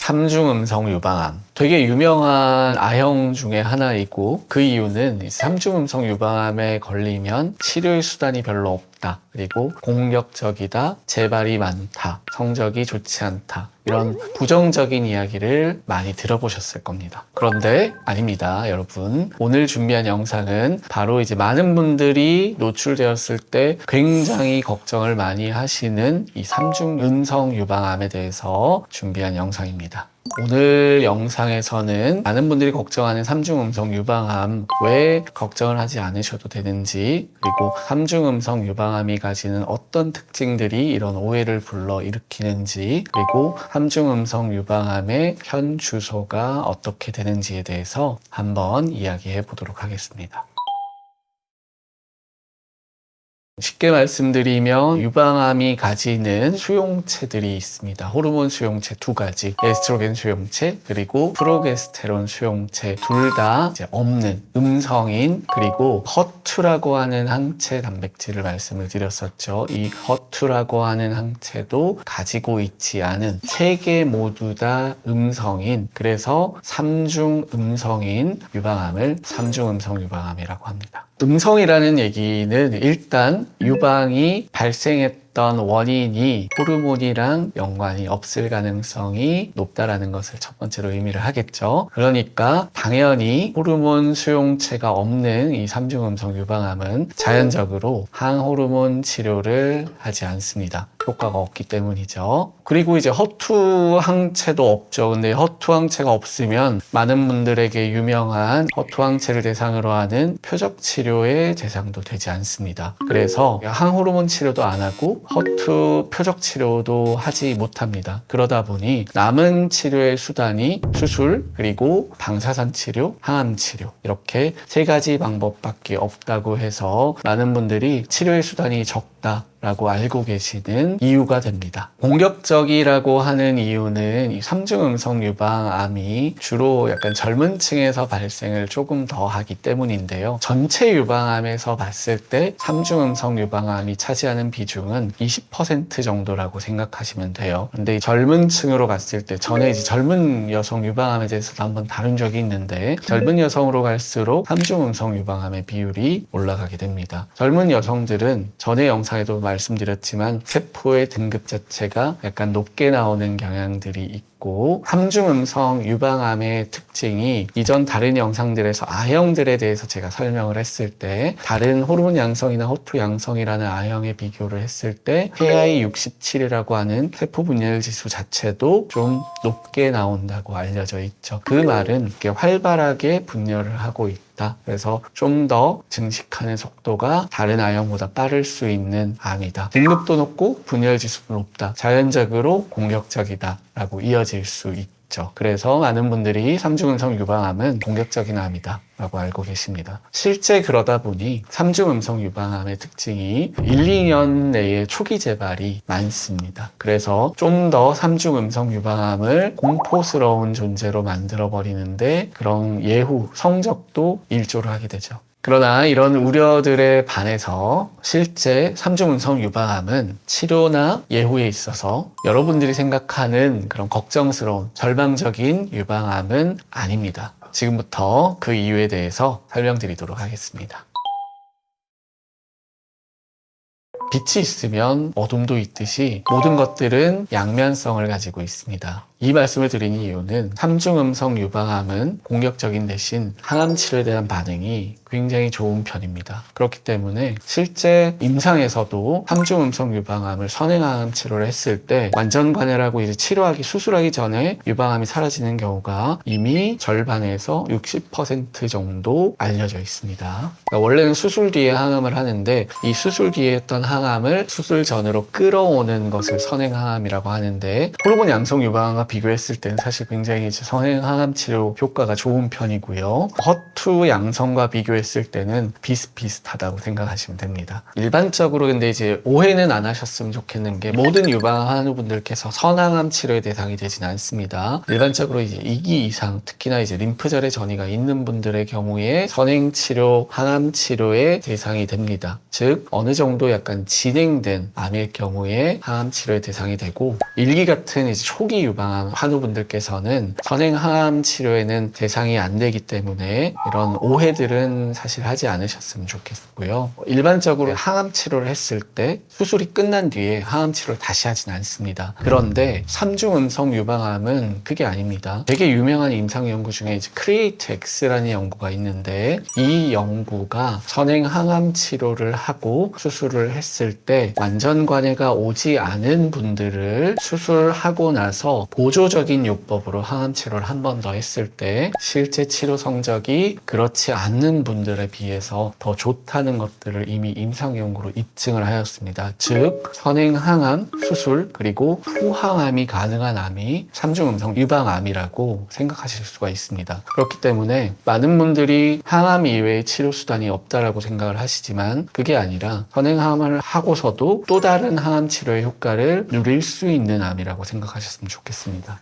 삼중음성 유방암. 되게 유명한 아형 중에 하나이고 그 이유는 삼중음성 유방암에 걸리면 치료의 수단이 별로 없다. 그리고 공격적이다. 재발이 많다. 성적이 좋지 않다. 이런 부정적인 이야기를 많이 들어보셨을 겁니다. 그런데 아닙니다, 여러분. 오늘 준비한 영상은 바로 이제 많은 분들이 노출되었을 때 굉장히 걱정을 많이 하시는 이 삼중음성 유방암에 대해서 준비한 영상입니다. 오늘 영상에서는 많은 분들이 걱정하는 삼중음성 유방암 왜 걱정을 하지 않으셔도 되는지, 그리고 삼중음성 유방암이 가지는 어떤 특징들이 이런 오해를 불러일으키는지, 그리고 삼중음성 유방암의 현 주소가 어떻게 되는지에 대해서 한번 이야기해 보도록 하겠습니다. 쉽게 말씀드리면 유방암이 가지는 수용체들이 있습니다. 호르몬 수용체 두 가지, 에스트로겐 수용체 그리고 프로게스테론 수용체, 둘 다 없는 음성인, 그리고 허투라고 하는 항체 단백질을 말씀을 드렸었죠. 이 허투라고 하는 항체도 가지고 있지 않은 세 개 모두 다 음성인, 그래서 삼중 음성인 유방암을 삼중음성 유방암이라고 합니다. 음성이라는 얘기는 일단 유방이 발생했던 원인이 호르몬이랑 연관이 없을 가능성이 높다라는 것을 첫 번째로 의미를 하겠죠. 그러니까 당연히 호르몬 수용체가 없는 이 삼중음성 유방암은 자연적으로 항호르몬 치료를 하지 않습니다. 효과가 없기 때문이죠. 그리고 이제 허투 항체도 없죠. 근데 허투 항체가 없으면 많은 분들에게 유명한 허투 항체를 대상으로 하는 표적 치료의 대상도 되지 않습니다. 그래서 항호르몬 치료도 안 하고 허투 표적 치료도 하지 못합니다. 그러다 보니 남은 치료의 수단이 수술, 그리고 방사선 치료, 항암 치료, 이렇게 세 가지 방법밖에 없다고 해서 많은 분들이 치료의 수단이 적다 라고 알고 계시는 이유가 됩니다. 공격적이라고 하는 이유는 이 삼중음성 유방암이 주로 약간 젊은 층에서 발생을 조금 더 하기 때문인데요. 전체 유방암에서 봤을 때 삼중음성 유방암이 차지하는 비중은 20% 정도라고 생각하시면 돼요. 근데 젊은 층으로 갔을 때, 전에 이제 젊은 여성 유방암에 대해서도 한번 다룬 적이 있는데, 젊은 여성으로 갈수록 삼중음성 유방암의 비율이 올라가게 됩니다. 젊은 여성들은 전에 영상에도 말씀드렸지만 세포의 등급 자체가 약간 높게 나오는 경향들이 있고, 삼중음성 유방암의 특징이 이전 다른 영상들에서 아형들에 대해서 제가 설명을 했을 때, 다른 호르몬 양성이나 허투 양성이라는 아형에 비교를 했을 때 Ki67이라고 하는 세포 분열 지수 자체도 좀 높게 나온다고 알려져 있죠. 그 말은 이렇게 활발하게 분열을 하고 있다. 그래서 좀 더 증식하는 속도가 다른 아형보다 빠를 수 있는 암이다. 등급도 높고 분열 지수도 높다. 자연적으로 공격적이다 라고 이어질 수 있죠. 그래서 많은 분들이 삼중음성 유방암은 공격적인 암이다 라고 알고 계십니다. 실제 그러다 보니 삼중음성 유방암의 특징이 1, 2년 내에 초기 재발이 많습니다. 그래서 좀 더 삼중음성 유방암을 공포스러운 존재로 만들어버리는데 그런 예후 성적도 일조를 하게 되죠. 그러나 이런 우려들에 반해서 실제 삼중음성 유방암은 치료나 예후에 있어서 여러분들이 생각하는 그런 걱정스러운 절망적인 유방암은 아닙니다. 지금부터 그 이유에 대해서 설명드리도록 하겠습니다. 빛이 있으면 어둠도 있듯이 모든 것들은 양면성을 가지고 있습니다. 이 말씀을 드린 이유는 삼중음성 유방암은 공격적인 대신 항암 치료에 대한 반응이 굉장히 좋은 편입니다. 그렇기 때문에 실제 임상에서도 삼중음성 유방암을 선행항암 치료를 했을 때 완전 관해라고 이제 수술하기 전에 유방암이 사라지는 경우가 이미 절반에서 60% 정도 알려져 있습니다. 그러니까 원래는 수술 뒤에 항암을 하는데 이 수술 뒤에 했던 항암을 수술 전으로 끌어오는 것을 선행항암이라고 하는데, 호르몬 양성 유방암과 비교했을 때는 사실 굉장히 선행항암 치료 효과가 좋은 편이고요. 허투 양성과 비교했을 때는 비슷비슷하다고 생각하시면 됩니다. 일반적으로 근데 이제 오해는 안 하셨으면 좋겠는 게, 모든 유방암 환우분들께서 선항암 치료의 대상이 되진 않습니다. 일반적으로 이제 2기 이상, 특히나 이제 림프절의 전이가 있는 분들의 경우에 선행 치료, 항암 치료의 대상이 됩니다. 즉 어느 정도 약간 진행된 암일 경우에 항암 치료의 대상이 되고, 1기 같은 이제 초기 유방암 계시던 환우분들께서는 선행항암 치료에는 대상이 안 되기 때문에 이런 오해들은 사실 하지 않으셨으면 좋겠고요. 일반적으로 항암 치료를 했을 때 수술이 끝난 뒤에 항암 치료를 다시 하진 않습니다. 그런데 3중 음성 유방암은 그게 아닙니다. 되게 유명한 임상 연구 중에 이제 크리에이트-X라는 연구가 있는데 이 연구가 선행 항암 치료를 하고 수술을 했을 때 완전 관해가 오지 않은 분들을 수술하고 나서 보조적인 요법으로 항암 치료를 한 번 더 했을 때 실제 치료 성적이 그렇지 않는 분들에 비해서 더 좋다는 것들을 이미 임상 연구로 입증을 하였습니다. 즉 선행 항암 수술 그리고 후항암이 가능한 암이 3중 음성 유방암이라고 생각하실 수가 있습니다. 그렇기 때문에 많은 분들이 항암 이외의 치료 수단이 없다라고 생각을 하시지만 그게 아니라 선행 항암을 하고서도 또 다른 항암 치료의 효과를 누릴 수 있는 암이라고 생각하셨으면 좋겠습니다.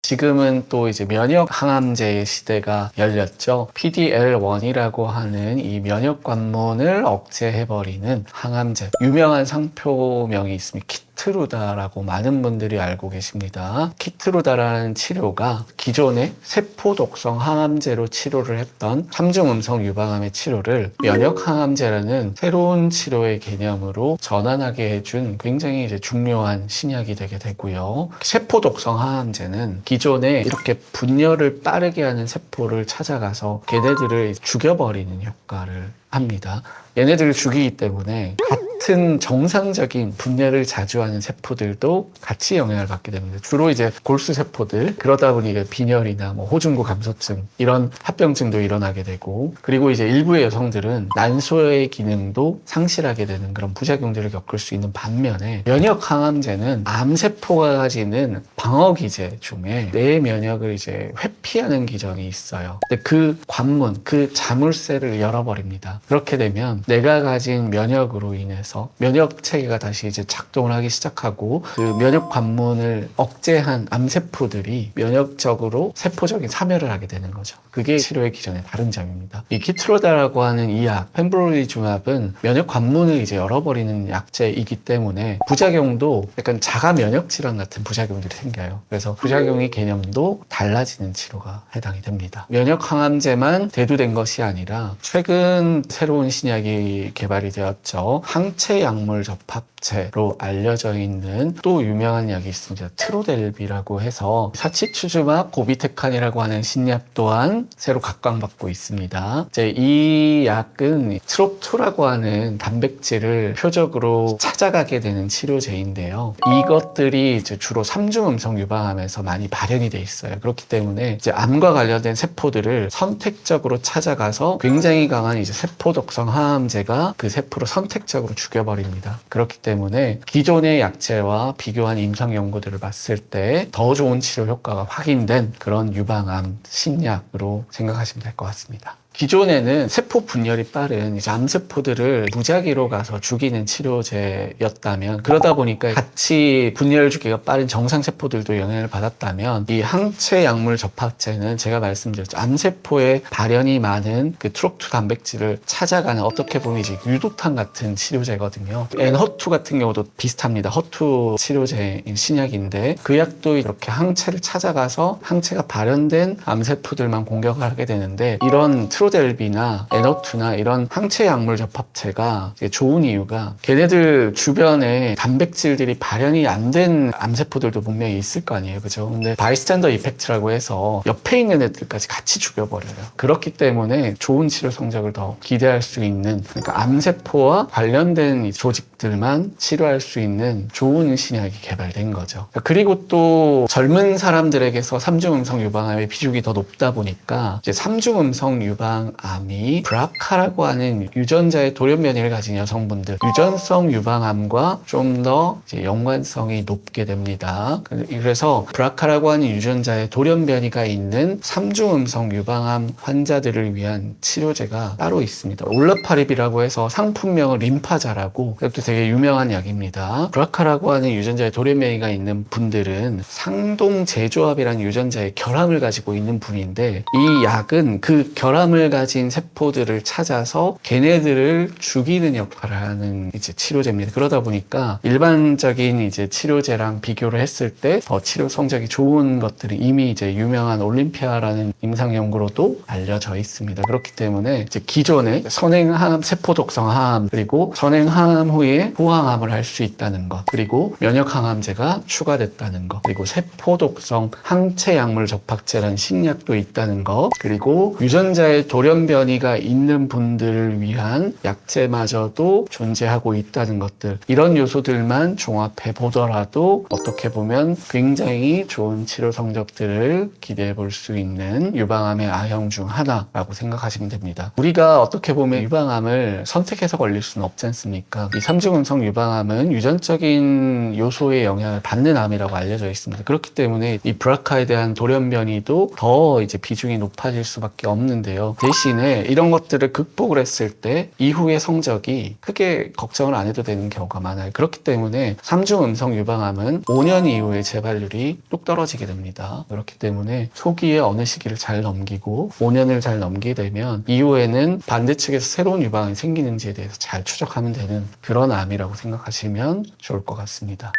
지금은 또 이제 면역 항암제의 시대가 열렸죠. PD-L1이라고 하는 이 면역 관문을 억제해버리는 항암제. 유명한 상표명이 있습니다. 키트루다라고 많은 분들이 알고 계십니다. 키트루다라는 치료가 기존의 세포 독성 항암제로 치료를 했던 3중 음성 유방암의 치료를 면역 항암제라는 새로운 치료의 개념으로 전환하게 해준 굉장히 이제 중요한 신약이 되게 되고요. 세포 독성 항암제는 기존에 이렇게 분열을 빠르게 하는 세포를 찾아가서 걔네들을 죽여버리는 효과를 합니다. 얘네들을 죽이기 때문에 같은 정상적인 분열을 자주 하는 세포들도 같이 영향을 받게 됩니다. 주로 이제 골수 세포들, 그러다 보니 빈혈이나 호중구 감소증 이런 합병증도 일어나게 되고, 그리고 이제 일부의 여성들은 난소의 기능도 상실하게 되는 그런 부작용들을 겪을 수 있는 반면에 면역 항암제는 암 세포가 가지는 방어 기제 중에 내 면역을 이제 회피하는 기전이 있어요. 근데 그 관문, 그 자물쇠를 열어버립니다. 그렇게 되면 내가 가진 면역으로 인해서 면역 체계가 다시 이제 작동을 하기 시작하고 그 면역 관문을 억제한 암세포들이 면역적으로 세포적인 사멸을 하게 되는 거죠. 그게 치료의 기전의 다른 점입니다. 이 키트루다라고 하는 이 약, 펜브롤리주맙은 면역 관문을 이제 열어버리는 약제이기 때문에 부작용도 약간 자가 면역 질환 같은 부작용들이 생겨요. 그래서 부작용의 개념도 달라지는 치료가 해당이 됩니다. 면역 항암제만 대두된 것이 아니라 최근 새로운 신약이 개발이 되었죠. 항체 약물 접합체로 알려져 있는 또 유명한 약이 있습니다. 트로델비라고 해서 사치추주맙 고비테칸이라고 하는 신약 또한 새로 각광받고 있습니다. 이제 이 약은 트롭2라고 하는 단백질을 표적으로 찾아가게 되는 치료제인데요. 이것들이 이제 주로 3중 음성 유방암에서 많이 발현이 돼 있어요. 그렇기 때문에 이제 암과 관련된 세포들을 선택적으로 찾아가서 굉장히 강한 이제 세포 독성 항암제가 그 세포를 선택적으로 죽여버립니다. 그렇기 때문에 기존의 약제와 비교한 임상 연구들을 봤을 때 더 좋은 치료 효과가 확인된 그런 유방암 신약으로 생각하시면 될 것 같습니다. 기존에는 세포 분열이 빠른 이제 암세포들을 무작위로 가서 죽이는 치료제였다면, 그러다 보니까 같이 분열 주기가 빠른 정상세포들도 영향을 받았다면, 이 항체 약물 접합제는 제가 말씀드렸죠. 암세포에 발현이 많은 그 트롭2 단백질을 찾아가는, 어떻게 보면 이제 유도탄 같은 치료제거든요. 엔허2 같은 경우도 비슷합니다. 허투 치료제인 신약인데 그 약도 이렇게 항체를 찾아가서 항체가 발현된 암세포들만 공격을 하게 되는데, 이런 트로델비나 엔허2나 이런 항체 약물 접합체가 좋은 이유가 걔네들 주변에 단백질들이 발현이 안 된 암세포들도 분명히 있을 거 아니에요, 그죠? 근데 바이스탠더 이펙트라고 해서 옆에 있는 애들까지 같이 죽여버려요. 그렇기 때문에 좋은 치료 성적을 더 기대할 수 있는, 그러니까 암세포와 관련된 조직들만 치료할 수 있는 좋은 신약이 개발된 거죠. 그리고 또 젊은 사람들에게서 3중 음성 유방암의 비중이 더 높다 보니까 이제 3중 음성 유방암이 브라카라고 하는 유전자의 돌연변이를 가진 여성분들, 유전성 유방암과 좀 더 연관성이 높게 됩니다. 그래서 브라카라고 하는 유전자의 돌연변이가 있는 3중 음성 유방암 환자들을 위한 치료제가 따로 있습니다. 올라파립이라고 해서 상품명은 림파자라고, 그것도 되게 유명한 약입니다. 브라카라고 하는 유전자의 돌연변이가 있는 분들은 상동 제조합이라는 유전자의 결함을 가지고 있는 분인데, 이 약은 그 결함을 암을 가진 세포들을 찾아서 걔네들을 죽이는 역할을 하는 이제 치료제입니다. 그러다 보니까 일반적인 이제 치료제랑 비교를 했을 때 더 치료 성적이 좋은 것들이 이미 이제 유명한 올림피아라는 임상 연구로도 알려져 있습니다. 그렇기 때문에 이제 기존의 선행항암, 세포독성 항암, 그리고 선행항암 후에 후항암을 할 수 있다는 것, 그리고 면역항암제가 추가됐다는 것, 그리고 세포독성 항체 약물 접합제라는 신약도 있다는 것, 그리고 유전자의 돌연변이가 있는 분들을 위한 약제마저도 존재하고 있다는 것들, 이런 요소들만 종합해 보더라도 어떻게 보면 굉장히 좋은 치료 성적들을 기대해 볼 수 있는 유방암의 아형 중 하나라고 생각하시면 됩니다. 우리가 어떻게 보면 유방암을 선택해서 걸릴 수는 없지 않습니까? 이 3중 음성 유방암은 유전적인 요소의 영향을 받는 암이라고 알려져 있습니다. 그렇기 때문에 이 브라카에 대한 돌연변이도 더 이제 비중이 높아질 수밖에 없는데요. 대신에 이런 것들을 극복을 했을 때 이후의 성적이 크게 걱정을 안 해도 되는 경우가 많아요. 그렇기 때문에 3중 음성 유방암은 5년 이후에 재발률이 뚝 떨어지게 됩니다. 그렇기 때문에 초기에 어느 시기를 잘 넘기고 5년을 잘 넘기게 되면 이후에는 반대측에서 새로운 유방암이 생기는지에 대해서 잘 추적하면 되는 그런 암이라고 생각하시면 좋을 것 같습니다.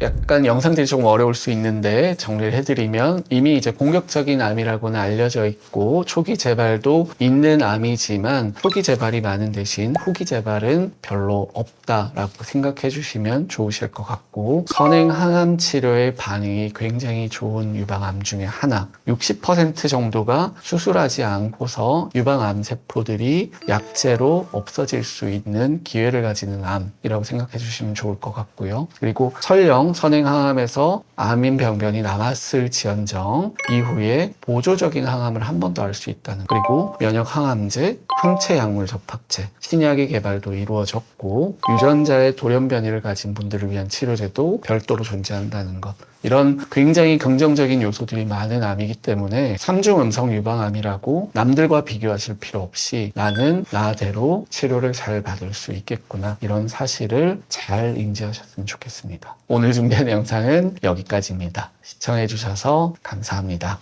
약간 영상들이 조금 어려울 수 있는데 정리를 해드리면, 이미 이제 공격적인 암이라고는 알려져 있고 초기 재발도 있는 암이지만 초기 재발이 많은 대신 후기 재발은 별로 없다라고 생각해 주시면 좋으실 것 같고, 선행 항암 치료의 반응이 굉장히 좋은 유방암 중에 하나, 60% 정도가 수술하지 않고서 유방암 세포들이 약제로 없어질 수 있는 기회를 가지는 암이라고 생각해 주시면 좋을 것 같고요. 그리고 설령 선행항암에서 암인 병변이 남았을지언정 이후에 보조적인 항암을 한 번 더 할 수 있다는, 그리고 면역항암제, 항체 약물 접합제, 신약의 개발도 이루어졌고 유전자의 돌연변이를 가진 분들을 위한 치료제도 별도로 존재한다는 것, 이런 굉장히 긍정적인 요소들이 많은 암이기 때문에 3중 음성 유방암이라고 남들과 비교하실 필요 없이 나는 나대로 치료를 잘 받을 수 있겠구나, 이런 사실을 잘 인지하셨으면 좋겠습니다. 오늘 준비한 영상은 여기까지입니다. 시청해 주셔서 감사합니다.